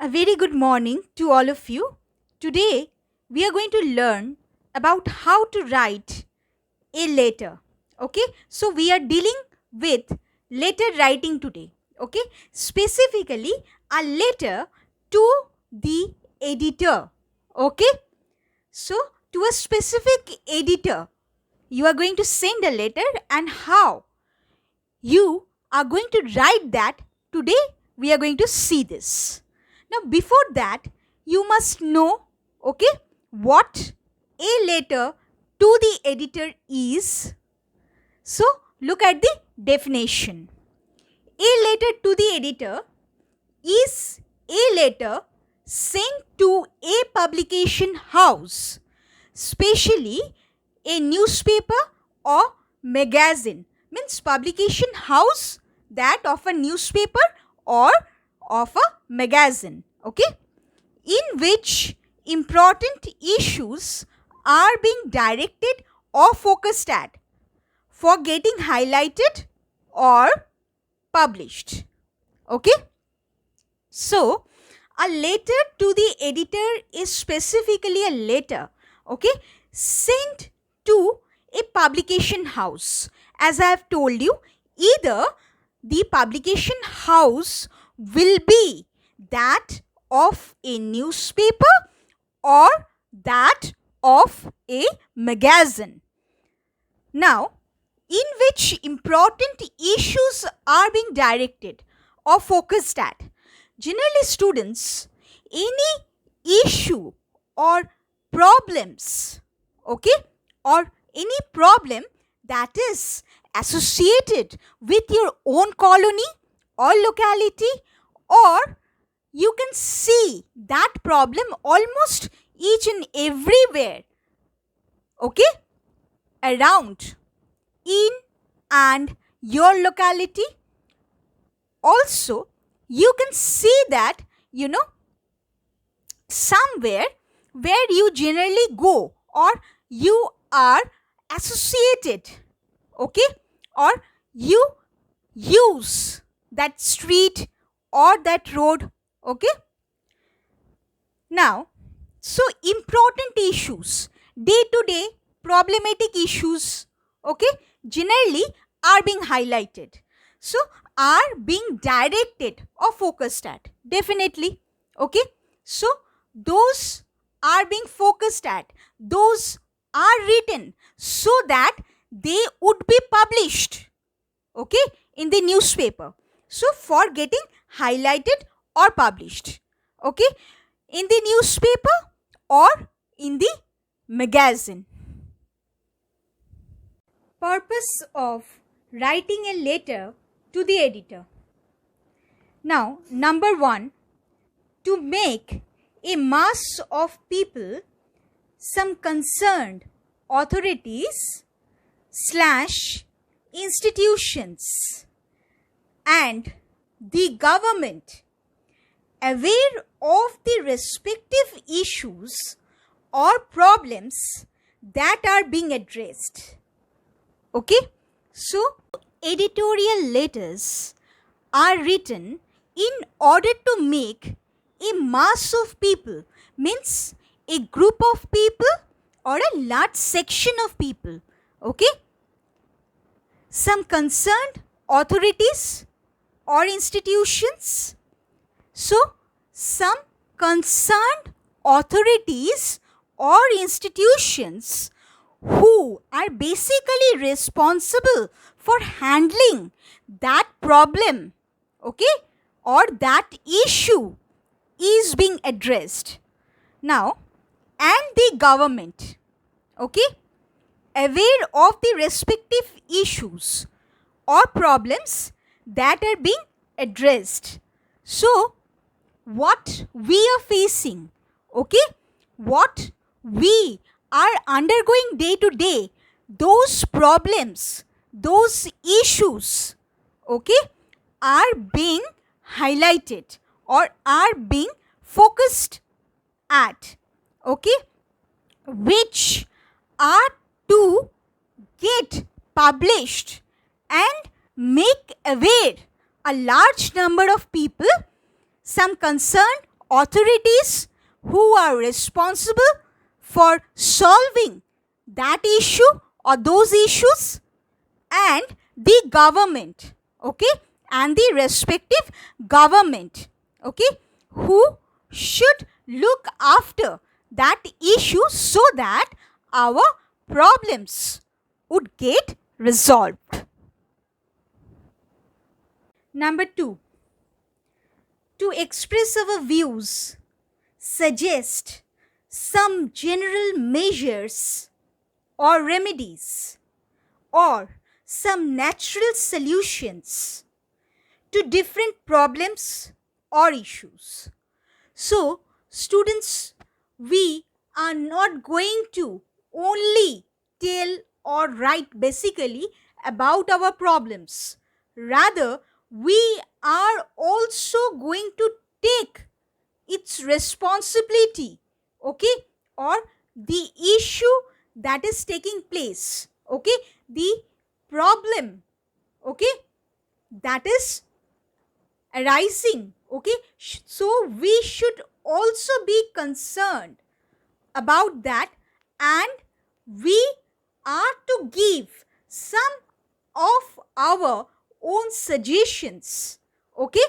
A very good morning to all of you. Today, we are going to learn about how to write a letter. Okay, so we are dealing with letter writing today. Okay, specifically a letter to the editor. Okay, so to a specific editor, you are going to send a letter, and how you are going to write that today we are going to see this. Now before that, you must know, okay, what a letter to the editor is. So look at the definition. A letter to the editor is a letter sent to a publication house, especially a newspaper or magazine. Means publication house that of a newspaper or of a magazine. Okay, in which important issues are being directed or focused at for getting highlighted or published. Okay, so a letter to the editor is specifically a letter, okay, sent to a publication house. As I have told you, either the publication house will be that of a newspaper or that of a magazine. Now, in which important issues are being directed or focused at. Generally, students, any issue or problems, okay, or any problem that is associated with your own colony or locality, or you can see that problem almost each and everywhere, okay, around in and your locality. Also, you can see that, somewhere where you generally go or you are associated, okay, or you use that street or that road. Okay, now, so important issues, day to day problematic issues, okay, generally are being highlighted, so are being directed or focused at, definitely. Okay, so those are being focused at, those are written so that they would be published, okay, in the newspaper, so for getting highlighted or published, okay, in the newspaper or in the magazine. Purpose of writing a letter to the editor. Now, number one, to make a mass of people, some concerned authorities slash institutions and the government aware of the respective issues or problems that are being addressed. Okay, so editorial letters are written in order to make a mass of people, means a group of people or a large section of people, okay, some concerned authorities or institutions. So some concerned authorities or institutions who are basically responsible for handling that problem, okay, or that issue is being addressed. Now, and the government, okay, aware of the respective issues or problems that are being addressed. So, what we are facing, okay, what we are undergoing day to day, those problems, those issues, okay, are being highlighted or are being focused at, okay, which are to get published and make aware a large number of people, some concerned authorities who are responsible for solving that issue or those issues, and the government, okay, and the respective government, okay, who should look after that issue so that our problems would get resolved. Number 2, to express our views, suggest some general measures or remedies or some natural solutions to different problems or issues. So, students, we are not going to only tell or write basically about our problems. Rather, we are also going to take its responsibility, okay, or the issue that is taking place, okay, the problem, okay, that is arising, okay. So we should also be concerned about that, and we are to give some of our own suggestions, okay,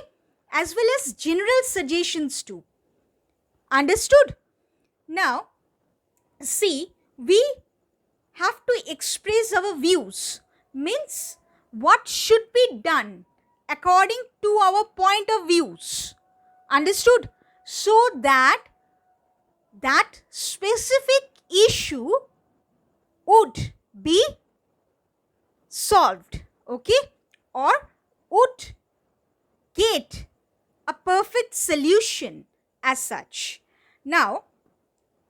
as well as general suggestions too. Understood? Now, see, we have to express our views, means what should be done according to our point of views. Understood? So that that specific issue would be solved, okay, or would get a perfect solution as such. Now,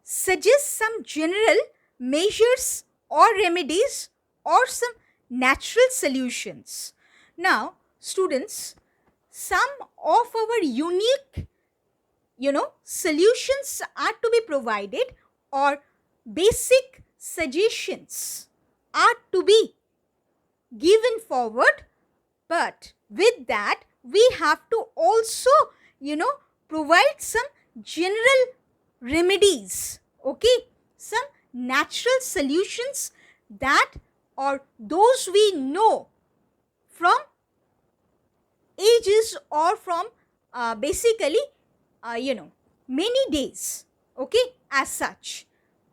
suggest some general measures or remedies or some natural solutions. Now, students, some of our unique, solutions are to be provided, or basic suggestions are to be given forward, but with that we have to also provide some general remedies, okay, some natural solutions that or those we know from ages or from basically many days, okay, as such.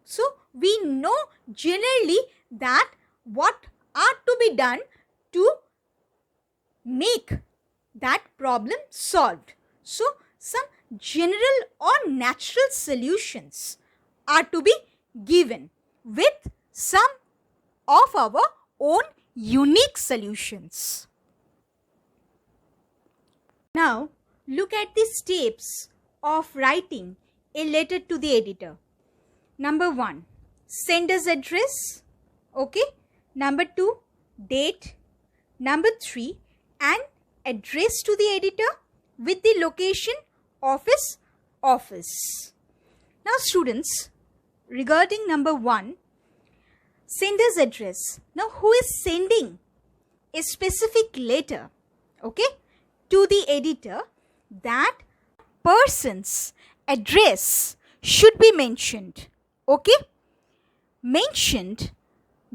So we know generally that what are to be done to make that problem solved. So some general or natural solutions are to be given with some of our own unique solutions. Now, look at the steps of writing a letter to the editor. Number 1, sender's address, okay. Number 2, date. Number 3, an address to the editor with the location of his office. Now, students, regarding number 1, sender's address. Now, who is sending a specific letter, okay, to the editor? That person's address should be mentioned, okay, mentioned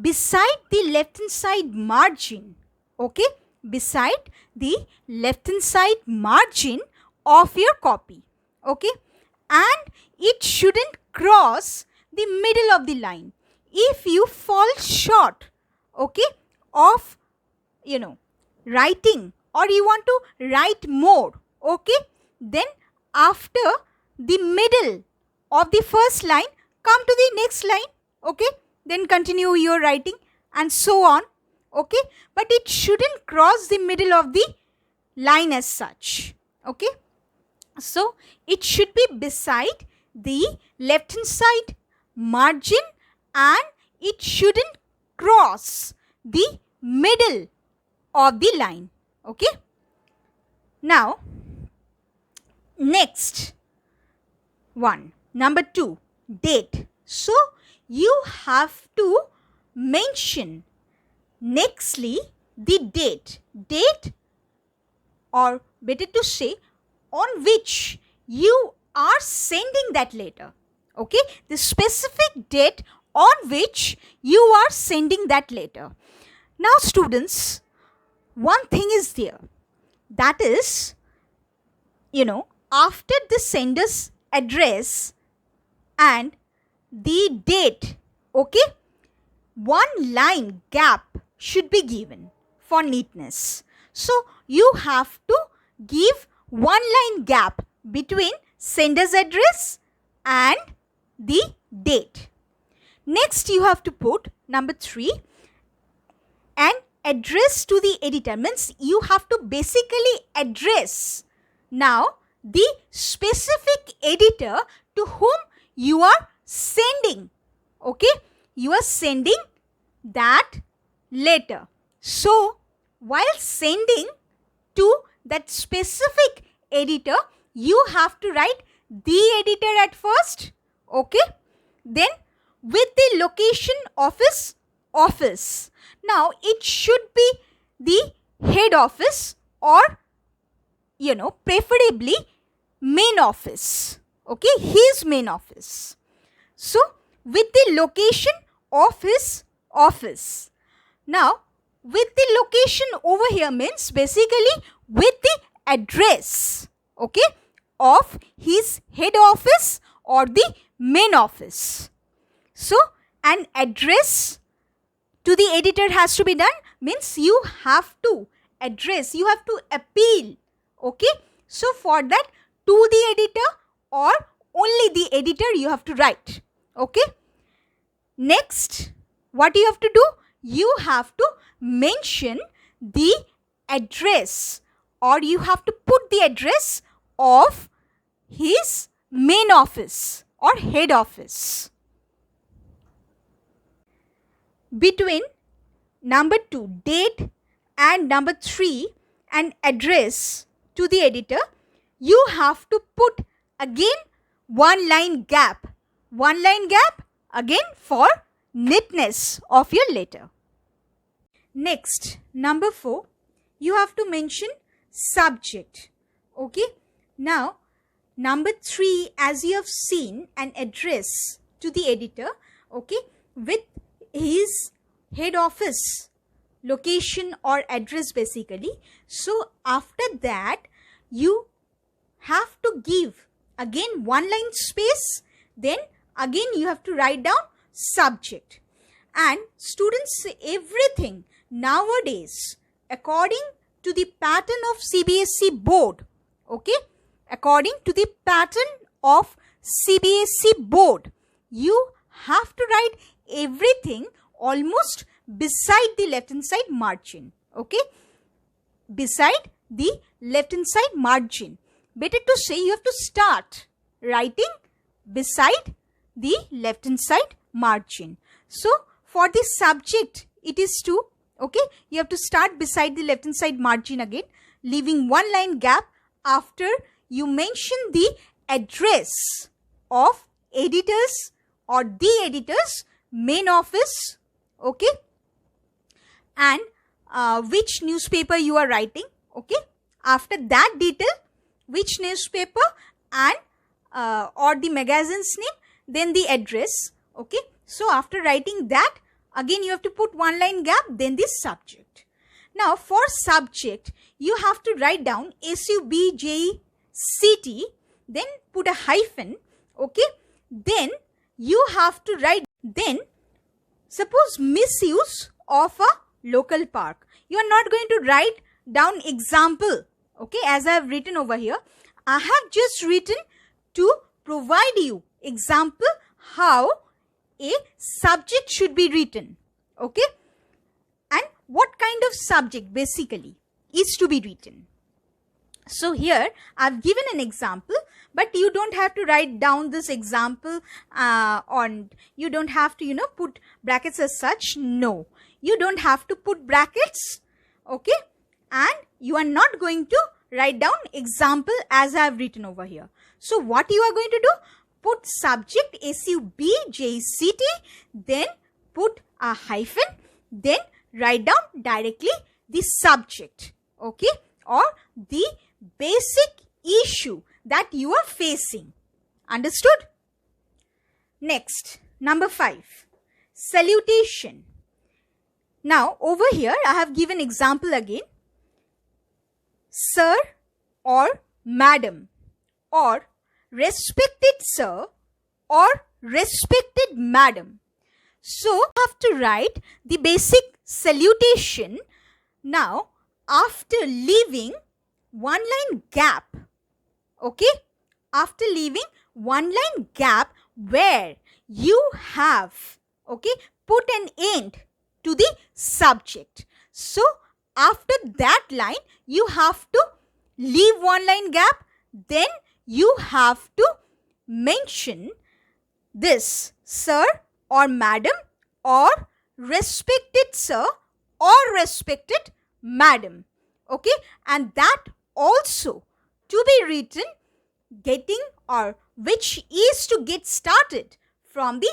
beside the left hand side margin, okay, beside the left hand side margin of your copy, okay, and it shouldn't cross the middle of the line. If you fall short, okay, of writing, or you want to write more, okay, then after the middle of the first line, come to the next line, okay, then continue your writing and so on, okay, but it shouldn't cross the middle of the line as such, okay. So it should be beside the left hand side margin, and it shouldn't cross the middle of the line, okay. Now, next one, number 2, date. So you have to mention nextly the date, or better to say, on which you are sending that letter. Okay, the specific date on which you are sending that letter. Now students, one thing is there, that is, after the sender's address and the date, okay, one line gap should be given for neatness. So you have to give one line gap between sender's address and the date. Next you have to put number 3, an address to the editor, means you have to basically address now the specific editor to whom you are sending. Okay, you are sending that letter. So while sending to that specific editor, you have to write the editor at first. Okay, then with the location of his office. Now it should be the head office or preferably main office. Okay, his main office. So with the location of his office. Now with the location over here means basically with the address, okay, of his head office or the main office. So an address to the editor has to be done, means you have to address, you have to appeal. Okay, so for that, to the editor or only the editor you have to write. Okay, next what you have to do, you have to mention the address, or you have to put the address of his main office or head office. Between number 2, date, and number 3, an address to the editor, you have to put again one line gap. One line gap again for neatness of your letter. Next, number 4, you have to mention subject. Okay, now number 3, as you have seen, an address to the editor, okay, with his head office location or address basically. So after that you have to give again one line space, then again you have to write down subject. And students, everything nowadays according to the pattern of CBSE board, okay, according to the pattern of CBSE board, you have to write everything almost beside the left hand side margin. Okay, beside the left hand side margin. Better to say you have to start writing beside the left hand side margin. So for the subject it is to, okay, you have to start beside the left hand side margin again, leaving one line gap after you mention the address of editors or the editor's main office, okay, and which newspaper you are writing, okay. After that detail, which newspaper and or the magazine's name, then the address, okay. So after writing that, again you have to put one line gap, then the subject. Now for subject, you have to write down SUBJECT, then put a hyphen, okay. Then you have to write, then suppose misuse of a local park. You are not going to write down example, okay, as I have written over here. I have just written to provide you example how a subject should be written, okay, and what kind of subject basically is to be written. So here I have given an example, but you don't have to write down this example on, you don't have to, put brackets as such. No, you don't have to put brackets, okay, and you are not going to write down example as I have written over here. So what you are going to do? Put subject SUBJECT, then put a hyphen, then write down directly the subject, okay, or the basic issue that you are facing, Understood? Next, number 5, salutation. Now, over here, I have given example again. Sir or madam, or respected sir or respected madam. So, you have to write the basic salutation. Now, after leaving one line gap, okay, after leaving one line gap where you have, okay, put an end to the subject. So, after that line, you have to leave one line gap, then you have to mention this sir or madam or respected sir or respected madam, okay, and that also to be written getting or which is to get started from the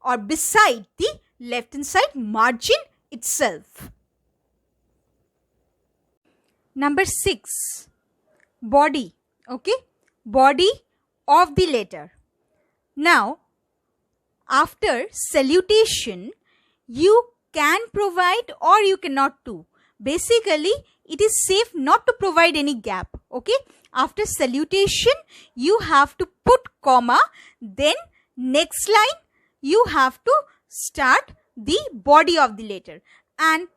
or beside the left hand side margin itself. Number 6, body, okay, body of the letter. Now, after salutation, you can provide or you cannot do. Basically, it is safe not to provide any gap, okay. After salutation, you have to put comma, then next line, you have to start the body of the letter. And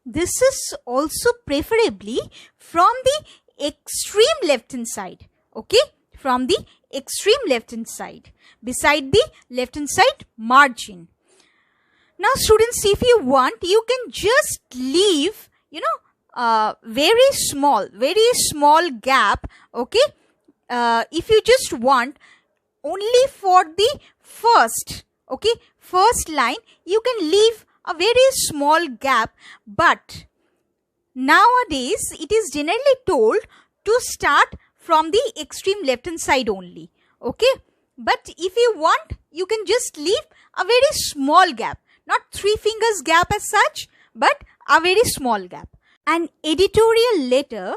this is also preferably from the extreme left hand side, okay, from the extreme left hand side, beside the left hand side margin. Now students, if you want, you can just leave, very small gap, okay, if you just want only for the first, okay, first line, you can leave a very small gap, but nowadays it is generally told to start from the extreme left hand side only, okay, but if you want, you can just leave a very small gap, not 3 fingers gap as such, but a very small gap. An editorial letter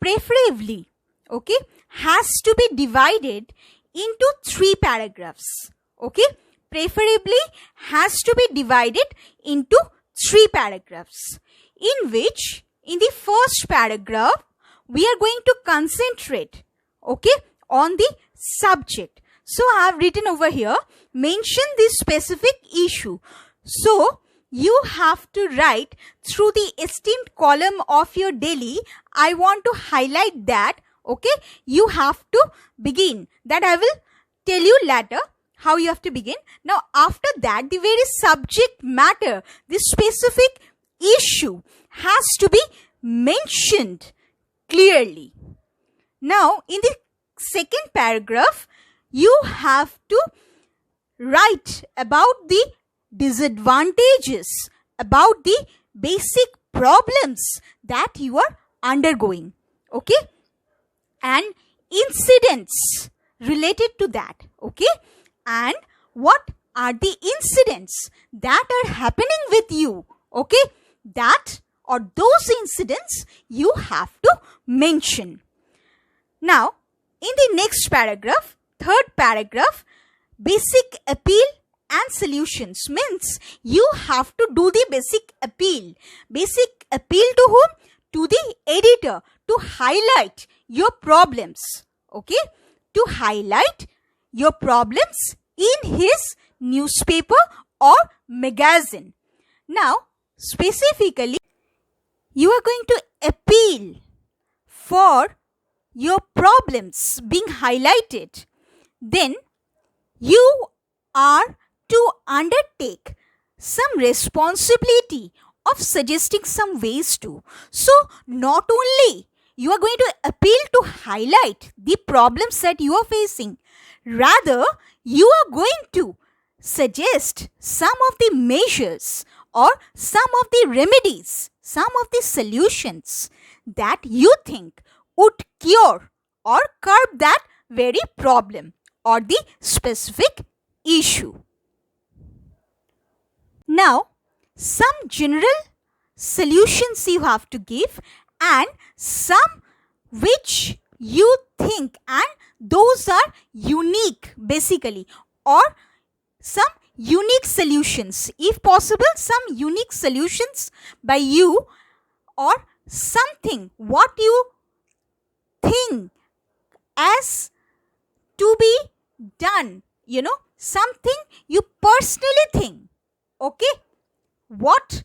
preferably, okay, has to be divided into 3 paragraphs, okay, preferably has to be divided into 3 paragraphs, in which in the first paragraph we are going to concentrate, okay, on the subject. So I have written over here, mention this specific issue. So you have to write through the esteemed column of your daily. I want to highlight that, okay, you have to begin. That I will tell you later how you have to begin. Now after that, the very subject matter, the specific issue has to be mentioned clearly. Now in the second paragraph, you have to write about the disadvantages, about the basic problems that you are undergoing, okay, and incidents related to that, okay, and what are the incidents that are happening with you, okay, that or those incidents you have to mention. Now in the next paragraph, third paragraph, basic appeal and solutions, means you have to do the basic appeal. Basic appeal to whom? To the editor, to highlight your problems, okay, to highlight your problems in his newspaper or magazine. Now specifically, you are going to appeal for your problems being highlighted. Then you are to undertake some responsibility of suggesting some ways to. So not only you are going to appeal to highlight the problems that you are facing, rather you are going to suggest some of the measures or some of the remedies, some of the solutions that you think would cure or curb that very problem or the specific issue. Now, some general solutions you have to give and some which you think, and those are unique basically, or some unique solutions, if possible some unique solutions by you, or something what you think as to be done, something you personally think. Okay, what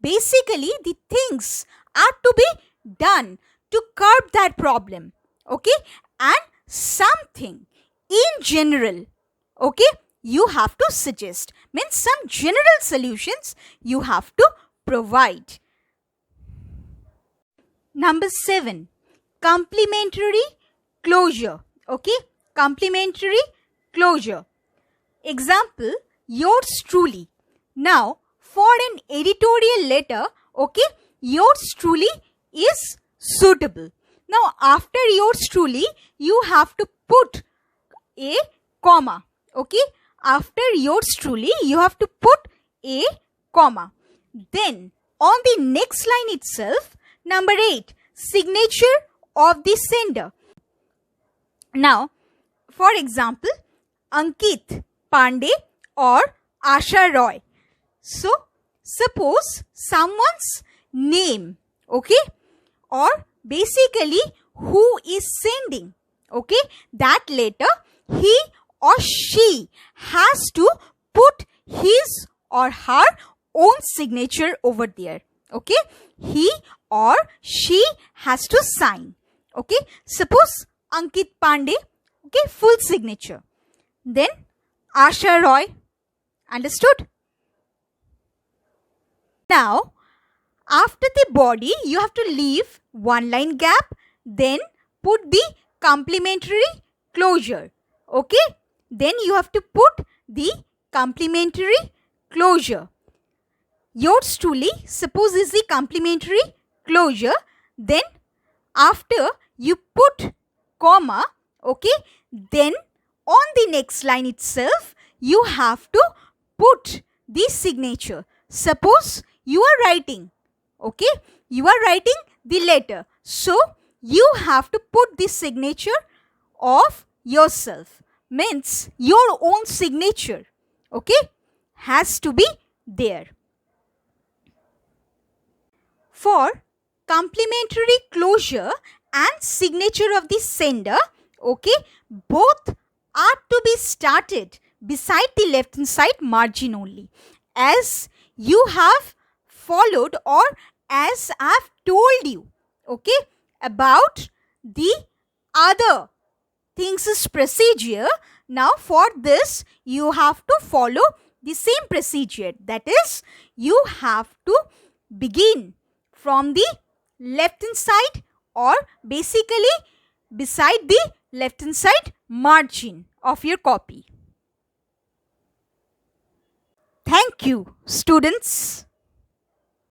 basically the things are to be done to curb that problem. Okay, and something in general, okay, you have to suggest, means some general solutions you have to provide. Number 7, complementary closure. Okay, complementary closure. Example, yours truly. Now, for an editorial letter, okay, yours truly is suitable. Now, after yours truly, you have to put a comma. Okay, after yours truly, you have to put a comma. Then, on the next line itself, number 8, signature of the sender. Now, for example, Ankit Pandey or Asha Roy. So, suppose someone's name, okay, or basically who is sending, okay, that letter, he or she has to put his or her own signature over there. Okay, he or she has to sign. Okay, suppose Ankit Pandey, okay, full signature. Then Asha Roy, understood? Now, after the body, you have to leave one line gap, then put the complementary closure. Okay, then you have to put the complementary closure. Yours truly, suppose is the complementary closure, then after you put comma, okay, then on the next line itself, you have to put the signature. Suppose you are writing, okay, you are writing the letter. So, you have to put the signature of yourself. Means your own signature, okay, has to be there. For complementary closure and signature of the sender, okay, both are to be started beside the left hand side margin only, as you have followed, or as I have told you, okay, about the other things procedure. Now for this you have to follow the same procedure, that is, you have to begin from the left hand side, or basically beside the left hand side margin of your copy. Thank you, students.